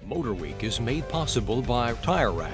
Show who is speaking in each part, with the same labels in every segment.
Speaker 1: MotorWeek is made possible by Tire Rack.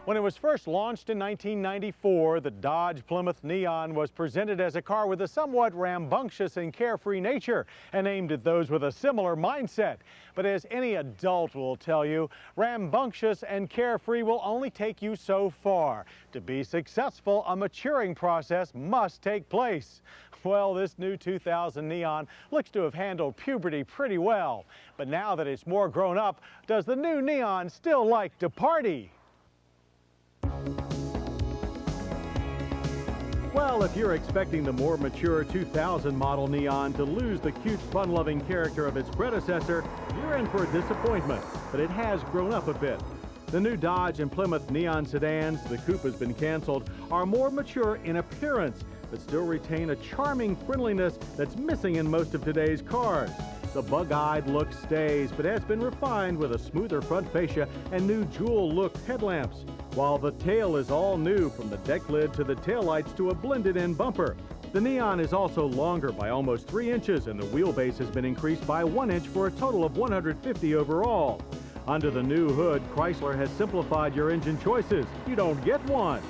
Speaker 2: When it was first launched in 1994, the Dodge Plymouth Neon was presented as a car with a somewhat rambunctious and carefree nature and aimed at those with a similar mindset. But as any adult will tell you, rambunctious and carefree will only take you so far. To be successful, a maturing process must take place. Well, this new 2000 Neon looks to have handled puberty pretty well. But now that it's more grown up, does the new Neon still like to party? Well, if you're expecting the more mature 2000 model Neon to lose the cute, fun-loving character of its predecessor, you're in for a disappointment, but it has grown up a bit. The new Dodge and Plymouth Neon sedans, the coupe has been canceled, are more mature in appearance, but still retain a charming friendliness that's missing in most of today's cars. The bug-eyed look stays, but has been refined with a smoother front fascia and new jewel-look headlamps, while the tail is all new, from the deck lid to the taillights to a blended-in bumper. The Neon is also longer by almost 3 inches, and the wheelbase has been increased by 1 inch for a total of 150 overall. Under the new hood, Chrysler has simplified your engine choices. You don't get one.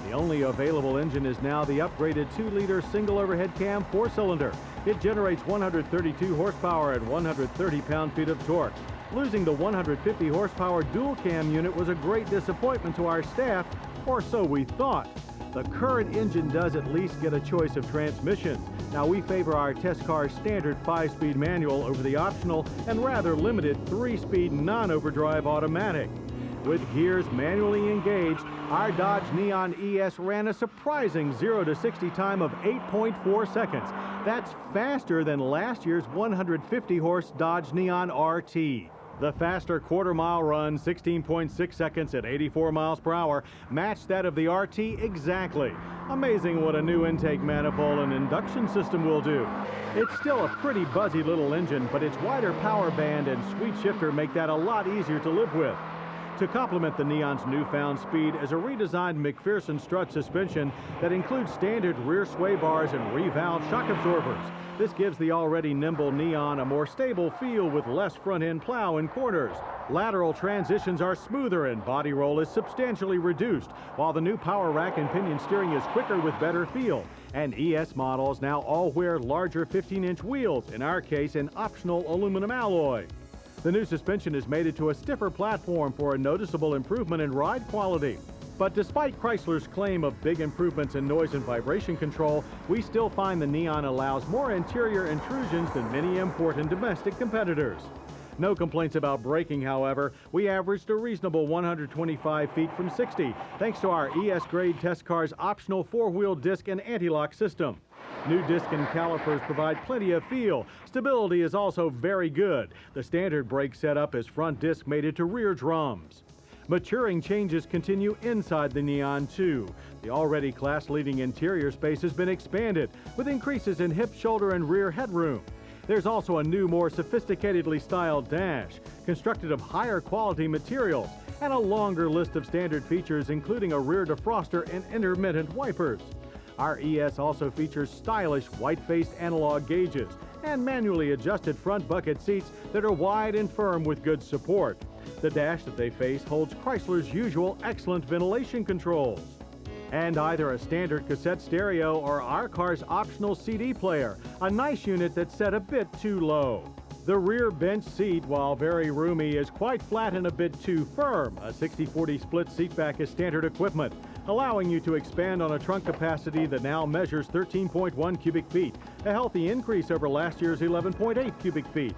Speaker 2: The only available engine is now the upgraded 2-liter single overhead cam 4-cylinder. It generates 132 horsepower and 130 pound-feet of torque. Losing the 150 horsepower dual cam unit was a great disappointment to our staff, or so we thought. The current engine does at least get a choice of transmission. Now, we favor our test car's standard 5-speed manual over the optional and rather limited 3-speed non-overdrive automatic. With gears manually engaged, our Dodge Neon ES ran a surprising 0 to 60 time of 8.4 seconds. That's faster than last year's 150-horse Dodge Neon RT. The faster quarter-mile run, 16.6 seconds at 84 miles per hour, matched that of the RT exactly. Amazing what a new intake manifold and induction system will do. It's still a pretty buzzy little engine, but its wider power band and sweet shifter make that a lot easier to live with. To complement the Neon's newfound speed is a redesigned McPherson strut suspension that includes standard rear sway bars and revalved shock absorbers. This gives the already nimble Neon a more stable feel with less front-end plow in corners. Lateral transitions are smoother and body roll is substantially reduced, while the new power rack and pinion steering is quicker with better feel. And ES models now all wear larger 15-inch wheels, in our case an optional aluminum alloy. The new suspension is mated to a stiffer platform for a noticeable improvement in ride quality. But despite Chrysler's claim of big improvements in noise and vibration control, we still find the Neon allows more interior intrusions than many import and domestic competitors. No complaints about braking, however. We averaged a reasonable 125 feet from 60, thanks to our ES grade test car's optional 4-wheel disc and anti-lock system. New disc and calipers provide plenty of feel. Stability is also very good. The standard brake setup is front disc mated to rear drums. Maturing changes continue inside the Neon too. The already class-leading interior space has been expanded, with increases in hip, shoulder, and rear headroom. There's also a new, more sophisticatedly styled dash, constructed of higher quality materials, and a longer list of standard features, including a rear defroster and intermittent wipers. Our ES also features stylish white-faced analog gauges and manually adjusted front bucket seats that are wide and firm with good support. The dash that they face holds Chrysler's usual excellent ventilation controls. And either a standard cassette stereo or our car's optional CD player, a nice unit that's set a bit too low. The rear bench seat, while very roomy, is quite flat and a bit too firm. A 60-40 split seatback is standard equipment, allowing you to expand on a trunk capacity that now measures 13.1 cubic feet, a healthy increase over last year's 11.8 cubic feet.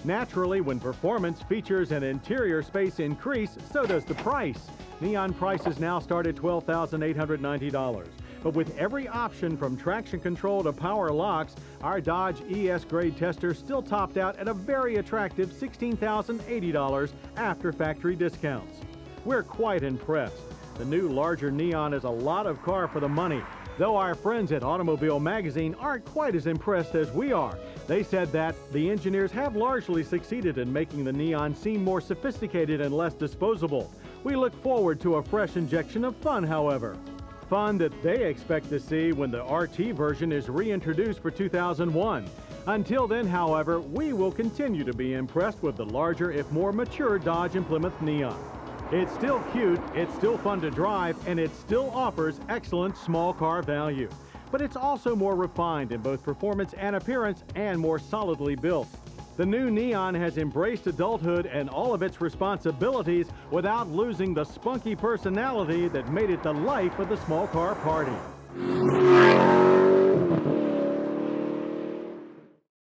Speaker 2: Naturally, when performance, features, and interior space increase, so does the price. Neon prices now start at $12,890. But with every option from traction control to power locks, our Dodge ES grade tester still topped out at a very attractive $16,080 after factory discounts. We're quite impressed. The new larger Neon is a lot of car for the money, though our friends at Automobile Magazine aren't quite as impressed as we are. They said that the engineers have largely succeeded in making the Neon seem more sophisticated and less disposable. We look forward to a fresh injection of fun, however. Fun that they expect to see when the RT version is reintroduced for 2001. Until then, however, we will continue to be impressed with the larger, if more mature Dodge and Plymouth Neon. It's still cute, it's still fun to drive, and it still offers excellent small car value. But it's also more refined in both performance and appearance and more solidly built. The new Neon has embraced adulthood and all of its responsibilities without losing the spunky personality that made it the life of the small car party.